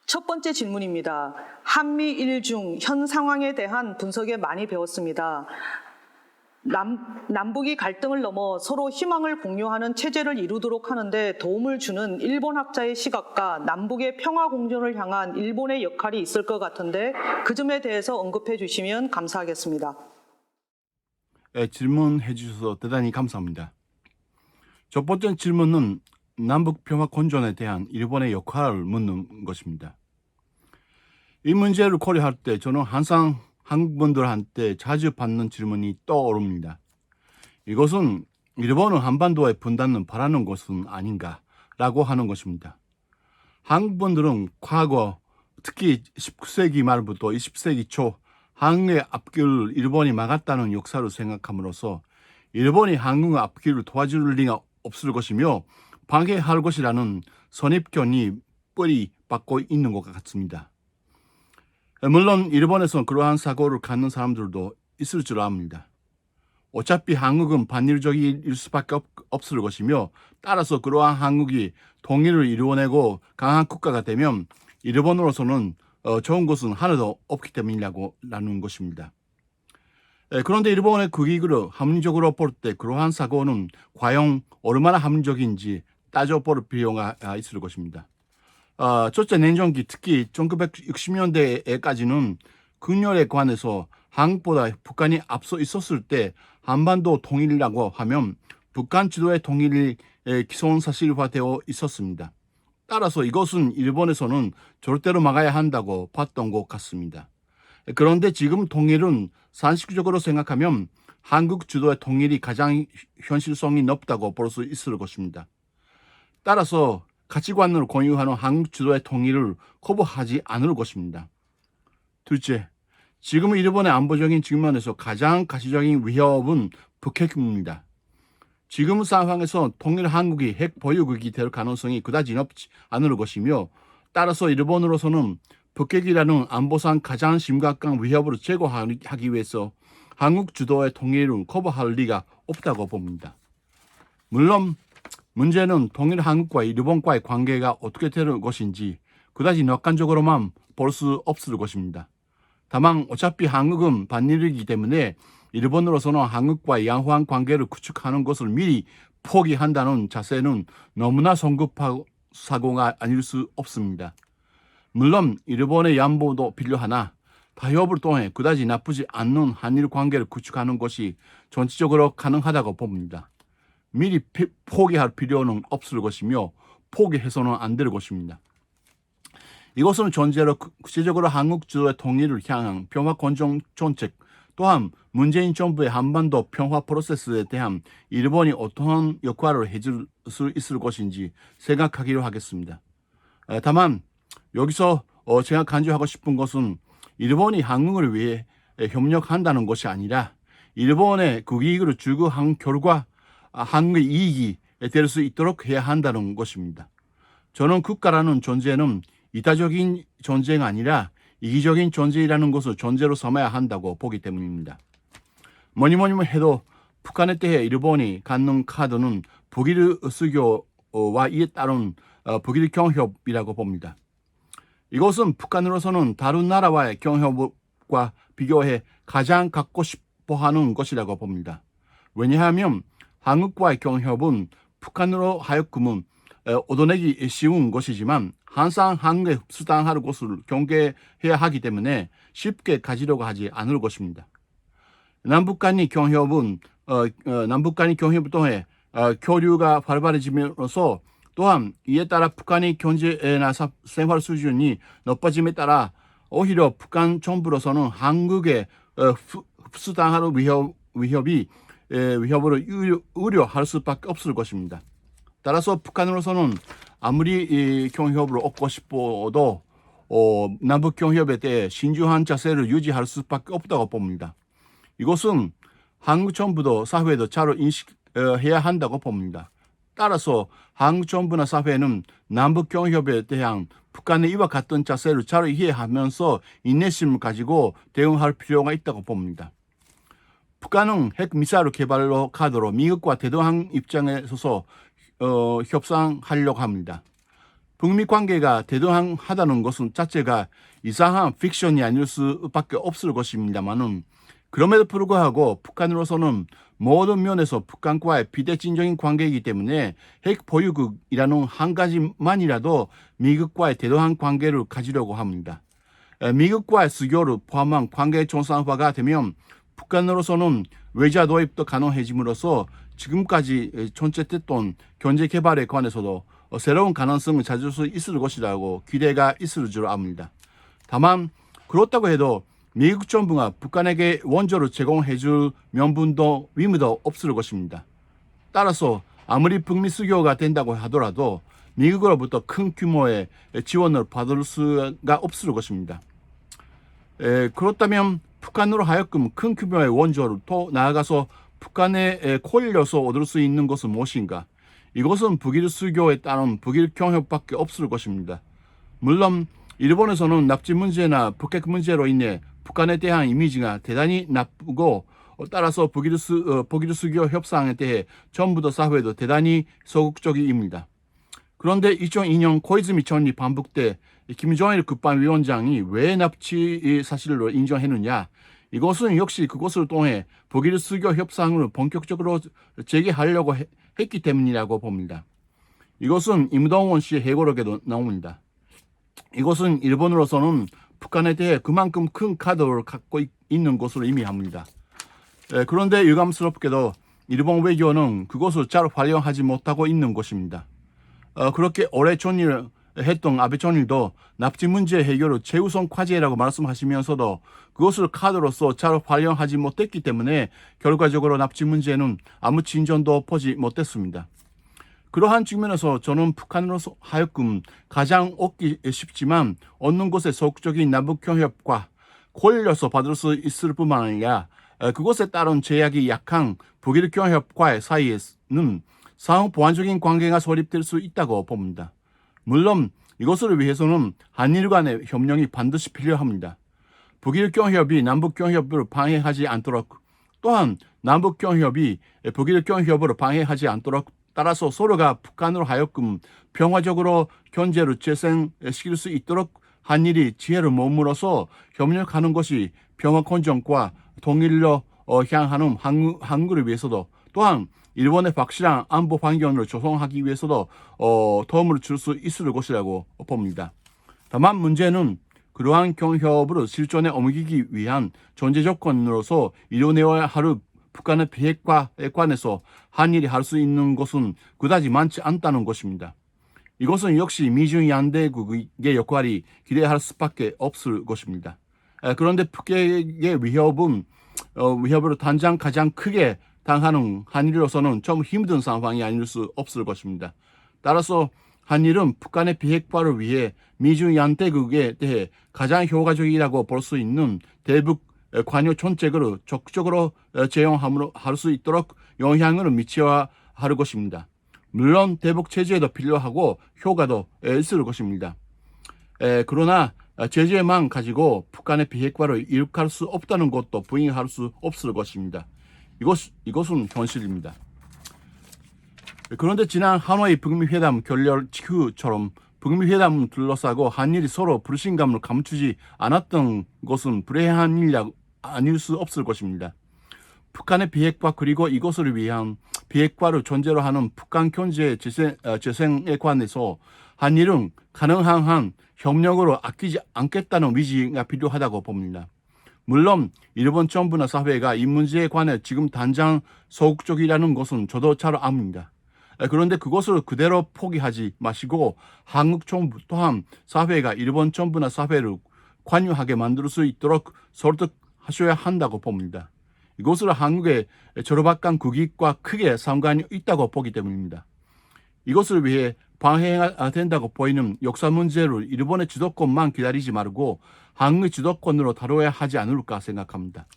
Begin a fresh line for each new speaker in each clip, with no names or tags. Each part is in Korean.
첫 번째 질문입니다. 한미일 중 현 상황에 대한 분석에 많이 배웠습니다. 남북이 갈등을 넘어 서로 희망을 공유하는 체제를 이루도록 하는데 도움을 주는 일본 학자의 시각과 남북의 평화 공존을 향한 일본의 역할이 있을 것 같은데 그 점에 대해서 언급해 주시면 감사하겠습니다.
네, 질문해 주셔서 대단히 감사합니다. 첫 번째 질문은 남북 평화 공존에 대한 일본의 역할을 묻는 것입니다. 이 문제를 고려할 때 저는 항상 한국 분들한테 자주 받는 질문이 떠오릅니다. 이것은 일본은 한반도의 분단을 바라는 것은 아닌가라고 하는 것입니다. 한국 분들은 과거 특히 19세기 말부터 20세기 초 한국의 앞길을 일본이 막았다는 역사를 생각함으로써 일본이 한국의 앞길을 도와줄 리가 없을 것이며 방해할 것이라는 선입견이 뿌리 박고 있는 것 같습니다. 물론 일본에서 그러한 사고를 갖는 사람들도 있을 줄 압니다. 어차피 한국은 반일적일 수밖에 없을 것이며 따라서 그러한 한국이 통일을 이루어내고 강한 국가가 되면 일본으로서는 좋은 것은 하나도 없기 때문이라는 것입니다. 그런데 일본의 국익을 합리적으로 볼 때 그러한 사고는 과연 얼마나 합리적인지 따져볼 필요가 있을 것입니다. 첫째 냉전기 특히 1960년대에까지는 극렬에 관해서 한국보다 북한이 앞서 있었을 때 한반도 통일이라고 하면 북한 지도의 통일이 기정사실화되어 있었습니다. 따라서 이것은 일본에서는 절대로 막아야 한다고 봤던 것 같습니다. 그런데 지금 통일은 상식적으로 생각하면 한국 주도의 통일이 가장 현실성이 높다고 볼 수 있을 것입니다. 따라서 가치관을 공유하는 한국 주도의 통일을 거부하지 않을 것입니다. 둘째, 지금 일본의 안보적인 측면에서 가장 가시적인 위협은 북핵입니다. 지금 상황에서 통일 한국이 핵 보유국이 될 가능성이 그다지 높지 않을 것이며 따라서 일본으로서는 북핵이라는 안보상 가장 심각한 위협을 제거하기 위해서 한국 주도의 통일을 거부할 리가 없다고 봅니다. 물론 문제는 통일 한국과 일본과의 관계가 어떻게 될 것인지 그다지 낙관적으로만 볼 수 없을 것입니다. 다만 어차피 한국은 반일이기 때문에 일본으로서는 한국과 양호한 관계를 구축하는 것을 미리 포기한다는 자세는 너무나 성급한 사고가 아닐 수 없습니다. 물론 일본의 양보도 필요하나 타협을 통해 그다지 나쁘지 않는 한일 관계를 구축하는 것이 전체적으로 가능하다고 봅니다. 미리 포기할 필요는 없을 것이며 포기해서는 안 될 것입니다. 이것은 전제로 구체적으로 한국 주도의 통일을 향한 평화 공존 정책 또한 문재인 정부의 한반도 평화 프로세스에 대한 일본이 어떠한 역할을 해줄 수 있을 것인지 생각하기로 하겠습니다. 다만 여기서 제가 강조하고 싶은 것은 일본이 한국을 위해 협력한다는 것이 아니라 일본의 국익을 추구한 결과 한국의 이익이 될 수 있도록 해야 한다는 것입니다. 저는 국가라는 존재는 이타적인 존재가 아니라 이기적인 존재라는 것을 존재로 삼아야 한다고 보기 때문입니다. 뭐니 해도 북한에 대해 일본이 갖는 카드는 북일 수교와 이에 따른 북일 경협이라고 봅니다. 이것은 북한으로서는 다른 나라와의 경협과 비교해 가장 갖고 싶어하는 것이라고 봅니다. 왜냐하면 한국과의 경협은 북한으로 하여금은 얻어내기 쉬운 것이지만 항상 한국에 흡수당할 것을 경계해야 하기 때문에 쉽게 가지려고 하지 않을 것입니다. 남북 간의 경협을 통해 교류가 활발해지면서 또한 이에 따라 북한의 경제나 생활 수준이 높아짐에 따라 오히려 북한 정부로서는 한국에 흡수당하는 위협을 우려할 수밖에 없을 것입니다. 따라서 북한으로서는 아무리 경협을 얻고 싶어도 남북 경협에 대해 신중한 자세를 유지할 수밖에 없다고 봅니다. 이것은 한국 정부도 사회도 잘 인식해야 한다고 봅니다. 따라서 한국 정부나 사회는 남북 경협에 대한 북한의 이와 같은 자세를 잘 이해하면서 인내심을 가지고 대응할 필요가 있다고 봅니다. 북한은 핵 미사일 개발로 카드로 미국과 대등한 입장에 서서 협상하려고 합니다. 북미 관계가 대등하다는 것은 자체가 이상한 픽션이 아닐 수밖에 없을 것입니다만은 그럼에도 불구하고 북한으로서는 모든 면에서 북한과의 비대칭적인 관계이기 때문에 핵 보유국이라는 한 가지만이라도 미국과의 대등한 관계를 가지려고 합니다. 미국과의 수교를 포함한 관계 정상화가 되면 북한으로서는 외자 도입도 가능해짐으로써 지금까지 존재했던 경제 개발에 관해서도 새로운 가능성을 찾을 수 있을 것이라고 기대가 있을 줄 압니다. 다만 그렇다고 해도 미국 정부가 북한에게 원조를 제공해줄 명분도 의무도 없을 것입니다. 따라서 아무리 북미 수교가 된다고 하더라도 미국으로부터 큰 규모의 지원을 받을 수가 없을 것입니다. 그렇다면 북한으로 하여금 큰 규모의 원조를 또 나아가서 북한에 콜려서 얻을 수 있는 것은 무엇인가? 이것은 북일 수교에 따른 북일 경협밖에 없을 것입니다. 물론 일본에서는 납치 문제나 북핵 문제로 인해 북한에 대한 이미지가 대단히 나쁘고 따라서 북일 수교 협상에 대해 전부도 사회도 대단히 소극적입니다. 그런데 2002년 코이즈미 전리 반북 때 김정일 국방위원장이 왜 납치 사실로 인정했느냐? 이것은 역시 그것을 통해 북일 수교 협상을 본격적으로 재개하려고 했기 때문이라고 봅니다. 이것은 임동원 씨의 해고록에도 나옵니다. 이것은 일본으로서는 북한에 대해 그만큼 큰 카드를 갖고 있는 것으로 의미합니다. 그런데 유감스럽게도 일본 외교는 그것을 잘 활용하지 못하고 있는 것입니다. 그렇게 오래 전일했던 아베 총리도 납치 문제 해결을 최우선 과제라고 말씀하시면서도 그것을 카드로서 잘 활용하지 못했기 때문에 결과적으로 납치 문제는 아무 진전도 보지 못했습니다. 그러한 측면에서 저는 북한으로서 하여금 가장 얻기 쉽지만 얻는 것에 소극적인 남북경협과 콜려서 받을 수 있을 뿐만 아니라 그것에 따른 제약이 약한 북일 경협과의 사이에는 상호 보완적인 관계가 설립될 수 있다고 봅니다. 물론 이것을 위해서는 한일 간의 협력이 반드시 필요합니다. 북일 경협이 남북 경협을 방해하지 않도록 또한 남북 경협이 북일 경협을 방해하지 않도록 따라서 서로가 북한으로 하여금 평화적으로 경제를 재생시킬 수 있도록 한일이 지혜를 모으므로써 협력하는 것이 평화 건전과 통일로 향하는 한국을 위해서도 또한 일본의 확실한 안보 환경을 조성하기 위해서도 도움을 줄 수 있을 것이라고 봅니다. 다만 문제는 그러한 경협을 실전에 옮기기 위한 전제 조건으로서 이뤄내어야 할 북한의 비핵화에 관해서 한일이 할 수 있는 것은 그다지 많지 않다는 것입니다. 이것은 역시 미중 양대국의 역할이 기대할 수밖에 없을 것입니다. 그런데 북핵의 위협으로 당장 가장 크게 당하는 한일로서는 좀 힘든 상황이 아닐 수 없을 것입니다. 따라서 한일은 북한의 비핵화를 위해 미중 양대국에 대해 가장 효과적이라고 볼 수 있는 대북 관여 정책을 적극적으로 제용할 수 있도록 영향을 미쳐야 할 것입니다. 물론 대북 제재도 필요하고 효과도 있을 것입니다. 그러나 제재만 가지고 북한의 비핵화를 이룩할 수 없다는 것도 부인할 수 없을 것입니다. 이것은 현실입니다. 그런데 지난 하노이 북미 회담 결렬 직후처럼 북미 회담을 둘러싸고 한일이 서로 불신감을 감추지 않았던 것은 불행한 일이 아닐 수 없을 것입니다. 북한의 비핵화 그리고 이것을 위한 비핵화를 전제로 하는 북한 경제 재생에 관해서 한일은 가능한 한 협력으로 아끼지 않겠다는 의지가 필요하다고 봅니다. 물론 일본 정부나 사회가 이 문제에 관해 지금 당장 소극적이라는 것은 저도 잘 압니다. 그런데 그것을 그대로 포기하지 마시고 한국 정부 또한 사회가 일본 정부나 사회를 관여하게 만들 수 있도록 설득하셔야 한다고 봅니다. 이것을 한국의 저로박한 국익과 크게 상관이 있다고 보기 때문입니다. 이것을 위해 방해가 된다고 보이는 역사 문제를 일본의 주도권만 기다리지 말고 한국의 주도권으로 다뤄야 하지 않을까 생각합니다.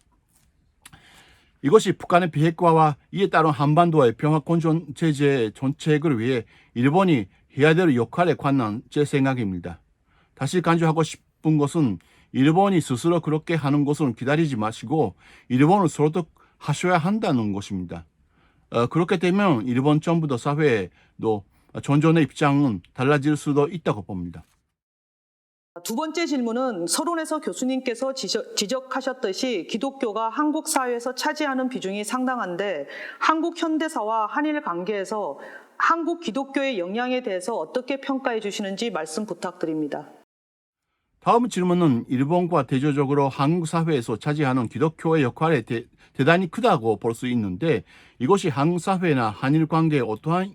이것이 북한의 비핵화와 이에 따른 한반도의 평화 건전 제재 정책을 위해 일본이 해야 될 역할에 관한 제 생각입니다. 다시 강조하고 싶은 것은 일본이 스스로 그렇게 하는 것을 기다리지 마시고 일본을 설득하셔야 한다는 것입니다. 그렇게 되면 일본 정부도 사회도 전전의 입장은 달라질 수도 있다고 봅니다.
두 번째 질문은 서론에서 교수님께서 지적하셨듯이 기독교가 한국 사회에서 차지하는 비중이 상당한데 한국 현대사와 한일 관계에서 한국 기독교의 영향에 대해서 어떻게 평가해 주시는지 말씀 부탁드립니다.
다음 질문은 일본과 대조적으로 한국 사회에서 차지하는 기독교의 역할이 대단히 크다고 볼 수 있는데 이것이 한국 사회나 한일 관계에 어떠한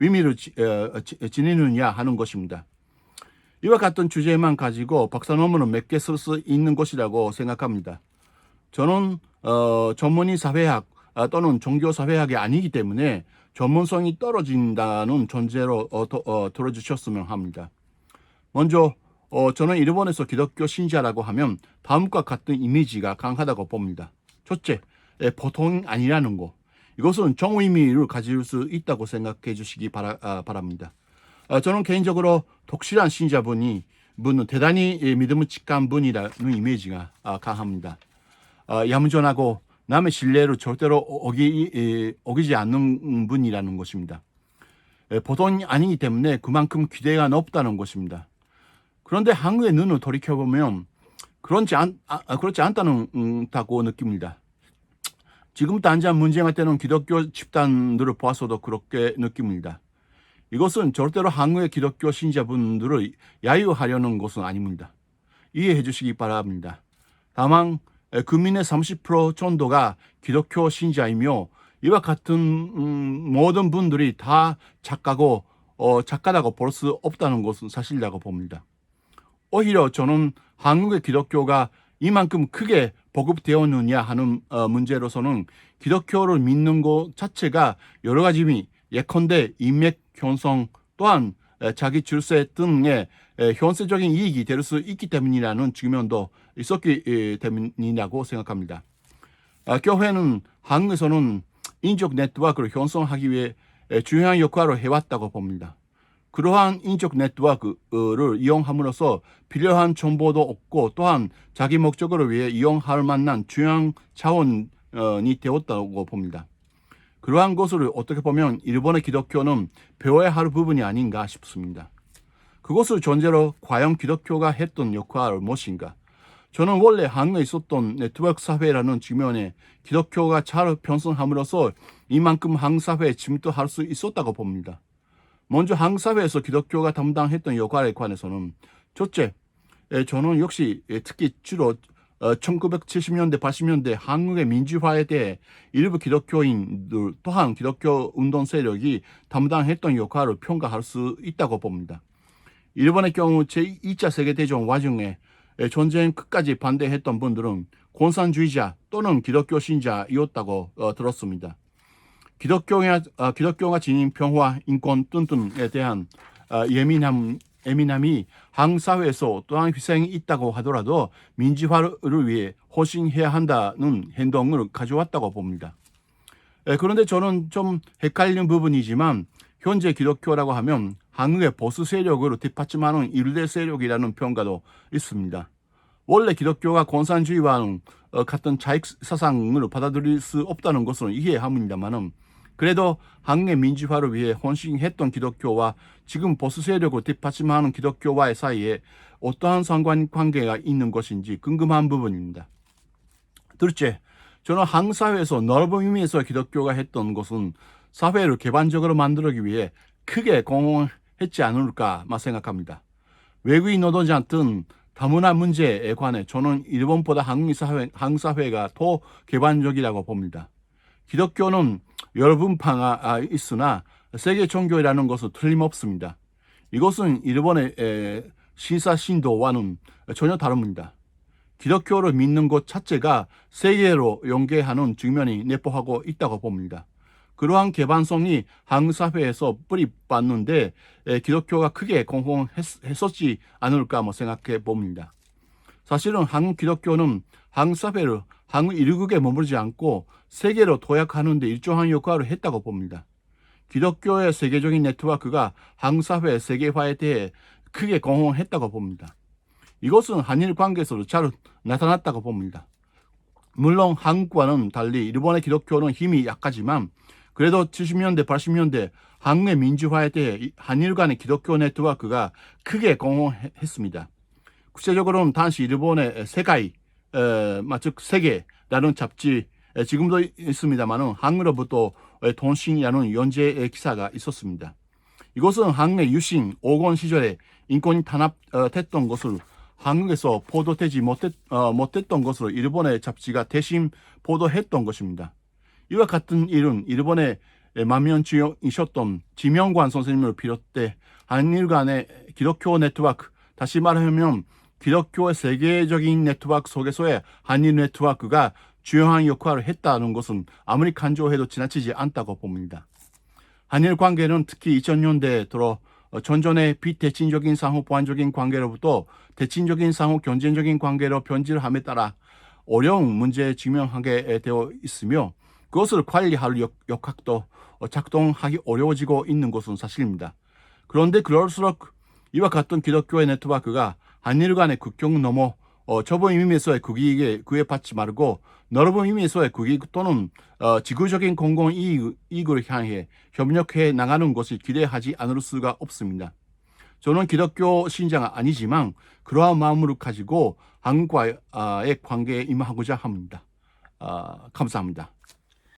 의미를 지니느냐 하는 것입니다. 이와 같은 주제만 가지고 박사 논문을 몇 개 쓸 수 있는 것이라고 생각합니다. 저는 전문의 사회학 또는 종교사회학이 아니기 때문에 전문성이 떨어진다는 전제로 들어주셨으면 합니다. 먼저 저는 일본에서 기독교 신자라고 하면 다음과 같은 이미지가 강하다고 봅니다. 첫째, 보통이 아니라는 것. 이것은 정의미를 가질 수 있다고 생각해 주시기 바랍니다. 저는 개인적으로 독실한 신자분은 대단히 믿음을 직한 분이라는 이미지가 강합니다. 얌전하고 남의 신뢰를 절대로 어기지 않는 분이라는 것입니다. 보통이 아니기 때문에 그만큼 기대가 높다는 것입니다. 그런데 한국의 눈을 돌이켜보면 그렇지 않다고 느낍니다. 지금 당장 문제가 되는 기독교 집단들을 보아서도 그렇게 느낍니다. 이것은 절대로 한국의 기독교 신자분들을 야유하려는 것은 아닙니다. 이해해 주시기 바랍니다. 다만 국민의 30% 정도가 기독교 신자이며 이와 같은 모든 분들이 다 작가라고 볼 수 없다는 것은 사실이라고 봅니다. 오히려 저는 한국의 기독교가 이만큼 크게 보급되었느냐 하는 문제로서는 기독교를 믿는 것 자체가 여러 가지 의미, 예컨대 인맥 형성 또한 자기 출세 등의 현세적인 이익이 될 수 있기 때문이라는 측면도 있었기 때문이라고 생각합니다. 교회는 한국에서는 인적 네트워크를 형성하기 위해 중요한 역할을 해왔다고 봅니다. 그러한 인적 네트워크를 이용함으로써 필요한 정보도 얻고 또한 자기 목적을 위해 이용할 만한 중요한 자원이 되었다고 봅니다. 그러한 것을 어떻게 보면 일본의 기독교는 배워야 할 부분이 아닌가 싶습니다. 그것을 전제로 과연 기독교가 했던 역할은 무엇인가? 저는 원래 한국에 있었던 네트워크 사회라는 측면에 기독교가 잘 편성함으로써 이만큼 한국 사회에 침투할 수 있었다고 봅니다. 먼저 한국 사회에서 기독교가 담당했던 역할에 관해서는 첫째, 저는 역시 특히 주로 1970년대, 80년대 한국의 민주화에 대해 일부 기독교인들 또한 기독교 운동 세력이 담당했던 역할을 평가할 수 있다고 봅니다. 일본의 경우 제2차 세계대전 와중에 전쟁 끝까지 반대했던 분들은 공산주의자 또는 기독교 신자이었다고 들었습니다. 기독교가 지닌 평화, 인권 등등에 대한 예민함이 한국 사회에서 또한 희생이 있다고 하더라도 민주화를 위해 헌신해야 한다는 행동을 가져왔다고 봅니다. 그런데 저는 좀 헷갈리는 부분이지만 현재 기독교라고 하면 한국의 보수 세력으로 뒷받침하는 일대 세력이라는 평가도 있습니다. 원래 기독교가 공산주의와는 같은 자익 사상을 받아들일 수 없다는 것은 이해합니다만은 그래도 한국의 민주화를 위해 헌신했던 기독교와 지금 보수 세력을 뒷받침하는 기독교와의 사이에 어떠한 상관관계가 있는 것인지 궁금한 부분입니다. 둘째, 저는 한국 사회에서 넓은 의미에서 기독교가 했던 것은 사회를 개방적으로 만들기 위해 크게 공헌했지 않을까 생각합니다. 외국인 노동자 등 다문화 문제에 관해 저는 일본보다 한국 사회가 더 개방적이라고 봅니다. 기독교는 여러 분파가 있으나 세계 종교라는 것은 틀림없습니다. 이것은 일본의 시사 신도와는 전혀 다릅니다. 기독교를 믿는 것 자체가 세계로 연계하는 측면이 내포하고 있다고 봅니다. 그러한 개방성이 한국 사회에서 뿌리봤는데 기독교가 크게 공헌했었지 않을까 생각해 봅니다. 사실은 한국 기독교는 한국 사회를 한국 일국에 머무르지 않고 세계로 도약하는 데 일조한 역할을 했다고 봅니다. 기독교의 세계적인 네트워크가 한국 사회의 세계화에 대해 크게 공헌했다고 봅니다. 이것은 한일 관계에서도 잘 나타났다고 봅니다. 물론 한국과는 달리 일본의 기독교는 힘이 약하지만 그래도 70년대, 80년대 한국의 민주화에 대해 한일 간의 기독교 네트워크가 크게 공헌했습니다. 구체적으로는 당시 일본의 세가이, 즉 세계라는 잡지, 지금도 있습니다만 한국으로부터 돈신이라는 연재 기사가 있었습니다. 이것은 한국의 유신 5권 시절에 인권이 탄압됐던 것을 한국에서 보도되지 못했던 것으로 일본의 잡지가 대신 보도했던 것입니다. 이와 같은 일은 일본의 만면지영이셨던 지명관 선생님을 비롯해 한일 간의 기독교 네트워크, 다시 말하면 기독교의 세계적인 네트워크 속에서의 한일 네트워크가 중요한 역할을 했다는 것은 아무리 간조해도 지나치지 않다고 봅니다. 한일 관계는 특히 2000년대에 들어 전전의 비대칭적인 상호 보완적인 관계로부터 대칭적인 상호 경쟁적인 관계로 변질함에 따라 어려운 문제에 직면하게 되어 있으며 그것을 관리할 역학도 작동하기 어려워지고 있는 것은 사실입니다. 그런데 그럴수록 이와 같은 기독교의 네트워크가 한일 간의 국경을 넘어 좁은 의미에서의 국익에 구애받지 말고 넓은 의미에서의 국익 또는 지구적인 공공이익을 향해 협력해 나가는 것을 기대하지 않을 수가 없습니다. 저는 기독교 신자가 아니지만 그러한 마음을 가지고 한국과의 관계에 임하고자 합니다. 감사합니다.